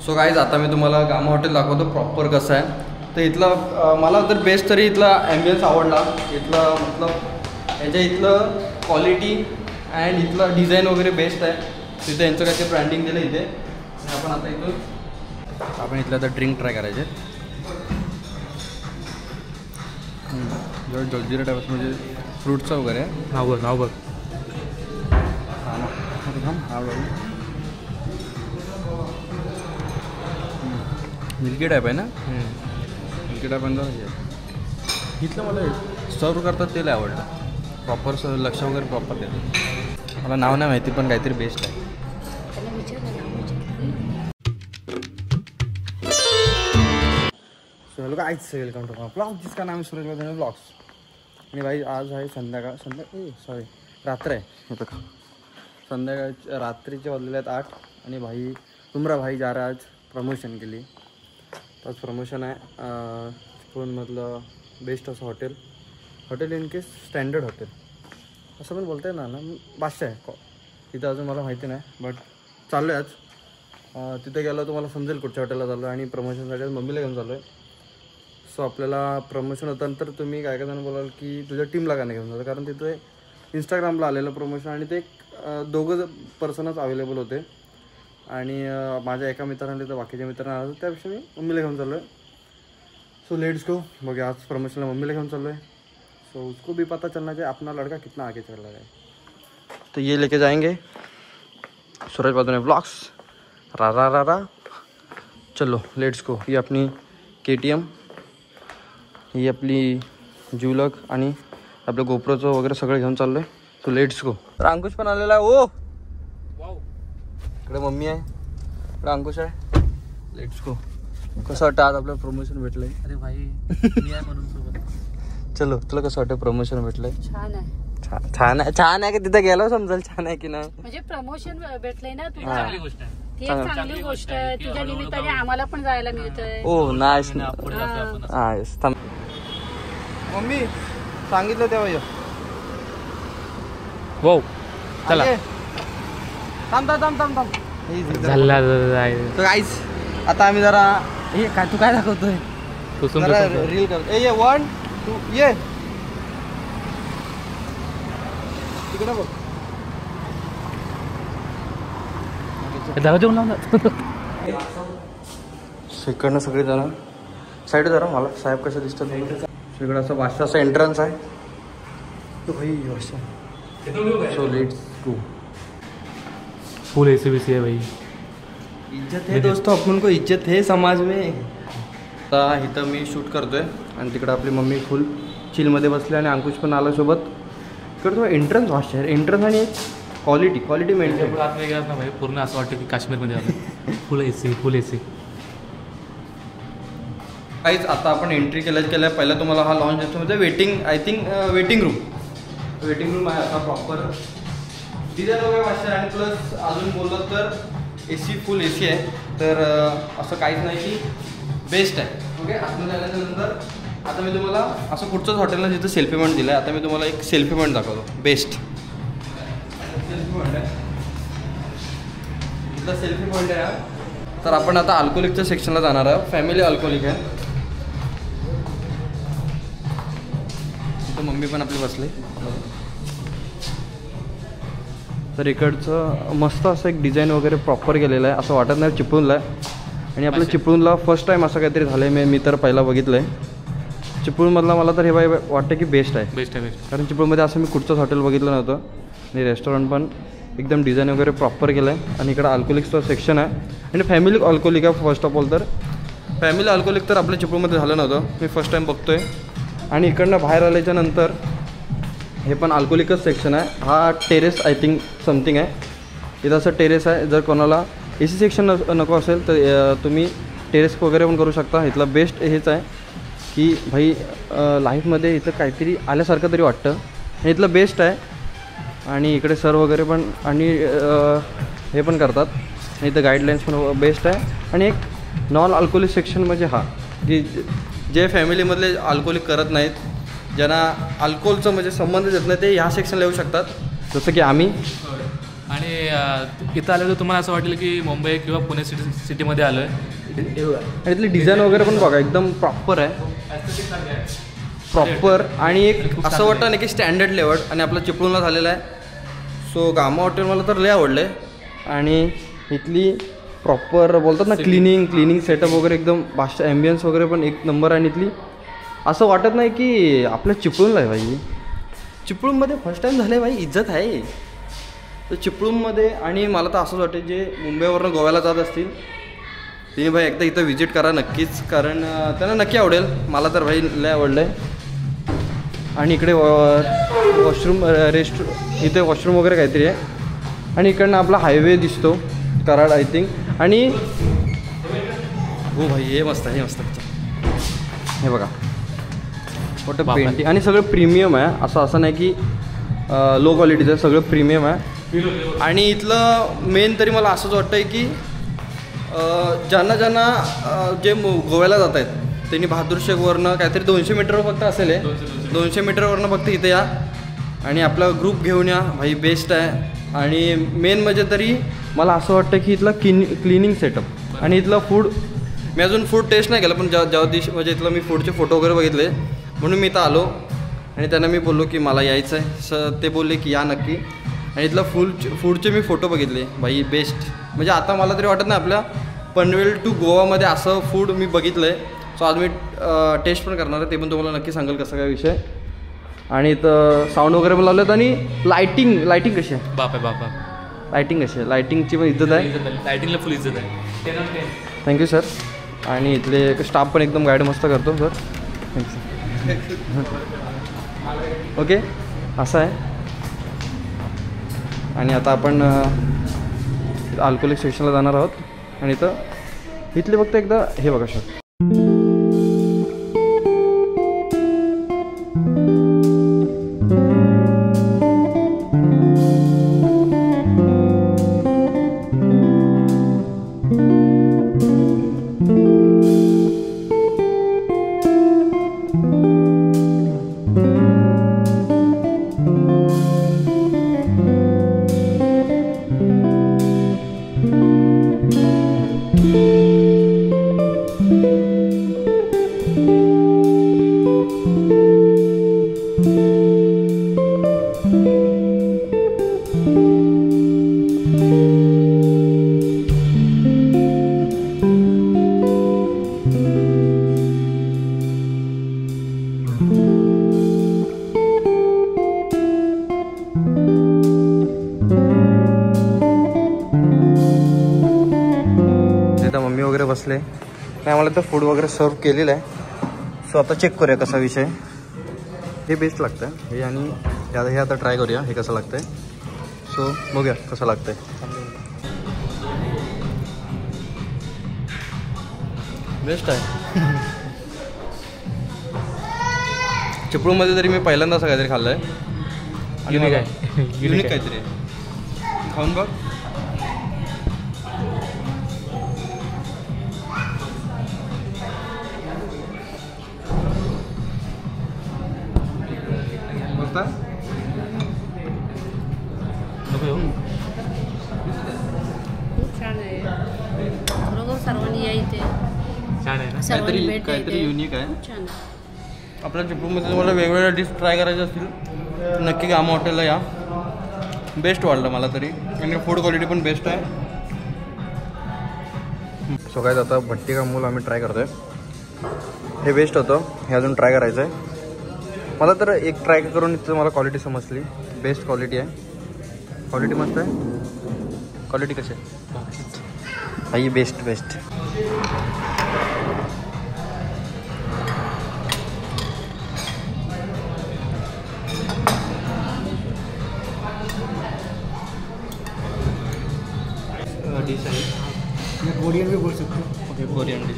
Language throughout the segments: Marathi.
सो गाईज आता मी तुम्हाला गामा हॉटेल दाखवतो प्रॉपर कसं आहे. तर इथलं मला तर बेस्ट तरी इथला ॲम्बियन्स आवडला. इथलं मतलब याच्या इथलं क्वालिटी अँड इथलं डिझाईन वगैरे बेस्ट आहे. तिथे यांचं काहीतरी ब्रँडिंग दिलं इथे. आणि आपण आता इथं इथलं आता ड्रिंक ट्राय करायचे. जलजिरा टाईप म्हणजे फ्रूटचं वगैरे नाव बघ मिल्की टाईप आहे ना. मिल्की टाईप इथलं मला सर्व करतात ते लय आवडतं. प्रॉपर लक्ष वगैरे प्रॉपर देतात. मला नाव नाही माहिती पण काहीतरी बेस्ट आहे. Hello guys, welcome to my blog जिसका नाम है सूरज वर्धन ब्लॉग्स. आणि भाई आज आहे रात्र आहे. संध्याकाळ रात्रीचे वाजलेले आहेत 8. आणि भाई तुमरा भाई जा रहा आज प्रमोशन के लिए. आज प्रमोशन आहे चिपळूणमधलं बेस्ट असं hotel in case standard hotel असं पण बोलता येणार ना. बादशाह आहे तिथं. अजून मला माहिती नाही बट चाललो आहे आज. तिथे गेलं तुम्हाला समजेल कुठच्या हॉटेलला चाललो आहे. आणि प्रमोशनसाठी आज मम्मीला घेऊन चाललो आहे. सो आपल्याला प्रमोशन होतानंतर तुम्ही काय जण बोलाल की तुझ्या टीमला का नाही घेऊन जातं, कारण तिथे इंस्टाग्रामला आलेलं प्रमोशन आणि ते दोघं पर्सनच अवेलेबल होते. आणि माझ्या एका मित्रांनी तर बाकीच्या मित्रांना आलं त्यापेक्षा मी मम्मीला घेऊन चाललो आहे. So let's go. बघा आज प्रमोशनला मम्मीला घेऊन चाललो आहे. सो उसको भी पता चलना चाहिए अपना लड़का कितना आगे चल रहा है. तो ये लेके जाएंगे सूरज वर्धन ब्लॉग्स. रा चलो लेट्स गो. ही अपनी KTM, ही आपली ज्युलक आणि आपलं गोप्रोचं वगैरे सगळं घेऊन चाललो आहे. So let's go. तर अंकुश पण आलेला आहे. ओ वाव, इकडे मम्मी आहे, इकडे अंकुश आहे. Let's go. कसं वाटतं आज आपलं प्रमोशन भेटलंय? अरे भाई मी आहे म्हणून सोबत. चलो तुला कसं वाटतं प्रमोशन भेटलंय? छान आहे. छान आहे की तिथे गेलो समजेल छान आहे की नाही. म्हणजे प्रमोशन भेटलंय ना तुला, चांगली गोष्ट आहे. ती एक चांगली गोष्ट आहे. तुझ्या निमित्ताने आम्हाला पण जायला मिळतंय. ओ नाईस. हा येस. मम्मी सांगितलं तेव्हा वाव चला थांब. झाला तर गाईस आता आम्ही जरा हे काय तू काय दाखवतोय जरा रील करतो. ये 1 2 ये तिकडे बघ. जागा जेवण लावून इकडनं सगळे जण साईड जरा मला साहेब कसं दिसतात. इकडं असं बादशाहचं एंट्रन्स आहे. तो भाई so let's go. Full AC BC है भाई. इज्जत है दोस्तों, अपन को इज्जत है समाज में. आता इथं मी शूट करतोय आणि तिकडं आपली मम्मी फुल चिलमध्ये बसली आणि अंकुश पण आला सोबत. इकडं तो एंट्रन्स वाश आहे. एंट्रन्स आणि क्वालिटी मेंटेन. आत वेगळाच ना भाई, पूर्ण असं वाटतं की काश्मीरमध्ये आलं. फुल AC. काहीच आता आपण एंट्री केल्या पहिला तुम्हाला हा लॉन्च दिसतो म्हणजे वेटिंग रूम आहे. आता प्रॉपर डिझाईन वगैरे वाटतं आणि प्लस अजून बोललं तर AC फुल AC आहे. तर असं काहीच नाही की बेस्ट आहे. ओके. आतमध्ये आल्यानंतर आता मी तुम्हाला असं कुठचंच हॉटेलला जिथं सेल्फी पॉईंट दिलं आहे. आता मी तुम्हाला एक सेल्फी पॉईंट दाखवतो बेस्ट. सेल्फी पॉईंट आहे इथला सेल्फी पॉईंट आहे. तर आपण आता अल्कोहोलिकच्या सेक्शनला जाणार आहे. फॅमिली अल्कोहोलिक आहे. मम्मी पण आपली बसले. तर इकडचं मस्त असं एक डिझाईन वगैरे प्रॉपर केलेलं आहे. असं वाटत नाही चिपळूणला आहे. आणि आपलं चिपळूणला फर्स्ट टाईम असं काहीतरी झालं आहे. मी तर पहिला बघितलं आहे चिपळूणमधला. मला तर हे बाई वाटतं की बेस्ट आहे. कारण चिपळूणमध्ये असं मी कुठचंच हॉटेल बघितलं नव्हतं. आणि रेस्टॉरंट पण एकदम डिझाईन वगैरे प्रॉपर केलं आहे. आणि इकडं अल्कोहोलिकचं सेक्शन आहे. आणि फॅमिली अल्कोहोलिक आहे फर्स्ट ऑफ ऑल. तर फॅमिली अल्कोहोलिक तर आपल्या चिपळूणमध्ये झालं नव्हतं. मी फर्स्ट टाईम बघतो आहे. आणि इकडनं बाहेर आल्याच्या नंतर हे पण अल्कोहोलिकच सेक्शन आहे. हा टेरेस आय थिंक समथिंग आहे. इथं असं टेरेस आहे. जर कोणाला AC सेक्शन नको असेल तर तुम्ही टेरेस वगैरे पण करू शकता. इथला बेस्ट हेच आहे की भाई लाईफमध्ये इथं काहीतरी आल्यासारखं तरी वाटतं. हे इथलं बेस्ट आहे. आणि इकडे सर वगैरे पण आणि हे पण करतात. इथं गाईडलाईन्स पण बेस्ट आहे. आणि एक नॉन अल्कोहोलिक सेक्शन म्हणजे हा की जे फॅमिलीमधले अल्कोहोलिक करत नाहीत, ज्यांना अल्कोहोलचं म्हणजे संबंध येत नाही, ते ह्या सेक्शनला येऊ शकतात. जसं की आम्ही. आणि इथं आल्यावर तुम्हाला असं वाटेल की मुंबई किंवा पुणे सिटीमध्ये आलो आहे. आणि इथली डिझाईन वगैरे पण बघा एकदम प्रॉपर आहे, प्रॉपर. आणि एक असं वाटतं ना की स्टँडर्ड लेवल. आणि आपला चिपळूणला झालेला आहे. सो गामा हॉटेल मला तर लय आवडलं आहे. आणि इथली प्रॉपर बोलतात ना क्लिनिंग सेटअप वगैरे एकदम भाषा ॲम्बियन्स वगैरे पण एक नंबर. आणि इथली असं वाटत नाही की आपल्या चिपळूणला आहे भाई. चिपळूणमध्ये फर्स्ट टाईम झालं आहे भाई, इज्जत आहे तर चिपळूणमध्ये. आणि मला तर असंच वाटतं जे मुंबईवरनं गोव्याला जात असतील तिने भाई एकदा इथं व्हिजिट करा नक्कीच, कारण त्यांना नक्की आवडेल. मला तर भाई लय आवडलं आहे. आणि इकडे वॉशरूम इथे वॉशरूम वगैरे काहीतरी आहे. आणि इकडनं आपला हायवे दिसतो कराड आय थिंक. आणि हो भाई हे मस्त आहे, हे मस्त. हे बघा मोठं पेंटिंग आणि सगळं प्रीमियम आहे. असं नाही की लो क्वालिटीचं, सगळं प्रीमियम आहे. आणि इथलं मेन तरी मला असंच वाटतं आहे की ज्यांना जे गोव्याला जात आहेत त्यांनी बहादूर शेखवरनं काहीतरी 200 मीटरवर फक्त असेल आहे, 200 मीटरवरनं फक्त इथे या आणि आपला ग्रुप घेऊन या भाई, बेस्ट आहे. आणि मेन म्हणजे तरी मला असं वाटतं की इथला क्लिनिंग सेटअप आणि इथलं फूड. मी अजून फूड टेस्ट नाही केलं, पण ज्या दिवशी म्हणजे इथलं मी फूडचे फोटो वगैरे बघितले म्हणून मी इथं आलो. आणि त्यांना मी बोललो की मला यायचं आहे, ते बोलले की या नक्की. आणि इथलं फूडचे मी फोटो बघितले भाई, बेस्ट. म्हणजे आता मला तरी वाटत नाही आपल्या पनवेल टू गोवामध्ये असं फूड मी बघितलं आहे. सो आज मी टेस्ट पण करणार आहे, ते पण तुम्हाला नक्की सांगेल कसं काय विषय. आणि इथं साऊंड वगैरे पण लावलेत. आणि लायटिंग कशी आहे, बाप आहे बाप. लायटिंग कशी आहे, लायटिंगची पण इज्जत आहे. लायटिंगला फुल इज्जत आहे. Thank you sir. आणि इथले स्टाफ पण एकदम गाईड मस्त करतो सर. थँक्यू. ओके असं आहे. आणि आता आपण अल्कोहोलिक सेक्शनला जाणार आहोत. आणि इथले फक्त एकदा हे बघा सर. मम्मी वगैरे बसले नाही, आम्हाला तर फूड वगैरे सर्व केलेलं आहे. सो आता चेक करूया कसा विषय. हे बेस्ट लागतं हे. आणि हे आता ट्राय करूया हे कसं लागतं आहे. सो बघूया कसं लागतं आहे. बेस्ट आहे. चिपळूणमध्ये तरी मी पहिल्यांदा असं काहीतरी खाल्लं आहे. युनिक काहीतरी आहे. खाऊन बघ. खूप छान आहे. बरोबर सर्वांनी या इथे. छान आहे ना. काहीतरी युनिक आहे. खूप छान आहे. आपल्या चिपळूणमध्ये तुम्हाला वेगवेगळ्या डिश ट्राय करायच्या असतील नक्की गामा हॉटेलला या. बेस्ट वाटलं मला तरी. आणि फूड क्वालिटी पण बेस्ट आहे. सो काय आता भट्टी का मूल आम्ही ट्राय करतो आहे. हे बेस्ट होतं. हे अजून ट्राय करायचं आहे मला. तर एक ट्राय करून इथं मला क्वालिटी समजली. बेस्ट क्वालिटी आहे. क्वालिटी मस्त आहे. क्वालिटी कशी आहे भाई, बेस्ट. डिश आहे कोरियन भी बोल सकते हो. Okay Korean dish.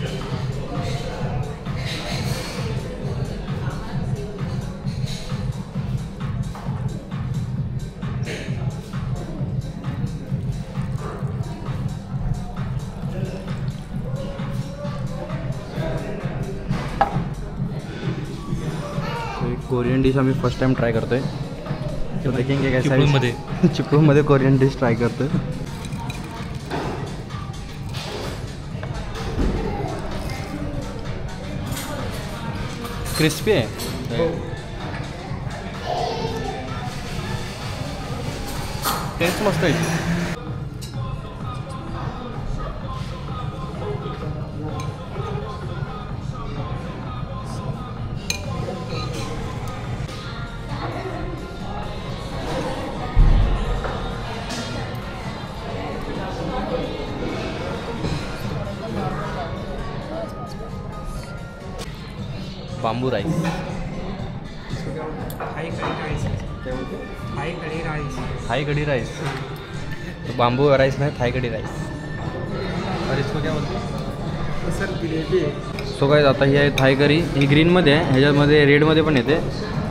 Korean dish आम्ही फर्स्ट टाइम ट्राय करतोय. तो देखेंगे कैसा चिपळूणमध्ये. चिपळूणमध्ये कोरियन डिश ट्राय करतो. क्रिस्पी आहे. टेस्ट मस्त आहे. बांबू राईस. थाई कढ़ी राइस. तो बांबू राइस नाही, थाई कढ़ी राइस. और इसको क्या बोलते सर? ग्रेवी. सो काय आता ही आहे थाई करी. ही ग्रीनमध्ये आहे, ह्याच्यामध्ये रेडमध्ये पण येते.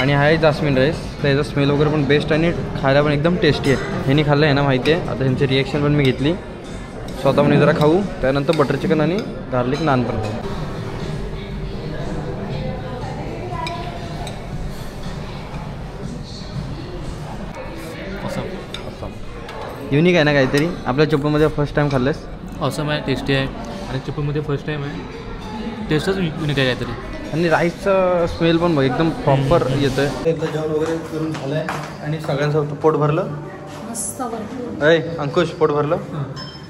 आणि हा आहे जास्मिन राईस. तर याचा स्मेल वगैरे पण बेस्ट आणि खायला पण एकदम टेस्टी आहे. ह्यांनी खाल्लं आहे ना माहिती आहे. आता ह्यांची रिॲक्शन पण मी घेतली. स्वतः पण जरा खाऊ. त्यानंतर बटर चिकन आणि गार्लिक नान पण खाऊ. युनिक आहे ना काहीतरी. आपल्या चिपळूणमध्ये फर्स्ट टाइम खाल्लंस? असं आहे, टेस्टी आहे. आणि चिपळूणमध्ये फर्स्ट टाईम आहे. टेस्टच युनिक आहे काहीतरी. आणि राईसचा स्मेल पण बघ एकदम प्रॉपर येतोय. जेवण वगैरे करून झालं आहे आणि सगळ्यांचं पोट भरलं. मस्त अय अंकुश, पोट भरलं.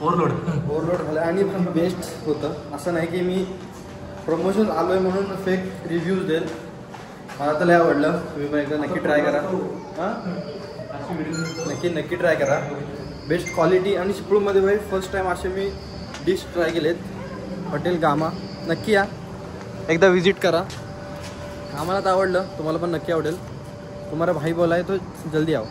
ओव्हरलोड झालं आणि पण बेस्ट होतं. असं नाही की मी प्रमोशन आलो आहे म्हणून फेक रिव्ह्यूज देईल. मला तर लय आवडलं. तुम्ही पण एकदा नक्की ट्राय करा. हां, नक्की ट्राय करा. Best quality. आणि चिपळूणमध्ये भाई फर्स्ट टाईम असे मी डिश ट्राय केलेत. Hotel gamma. नक्की या, एकदा विजिट करा. आम्हाला तर आवडलं, तुम्हाला पण नक्की आवडेल. तुम्हाला भाई बोला है तो जल्दी आओ.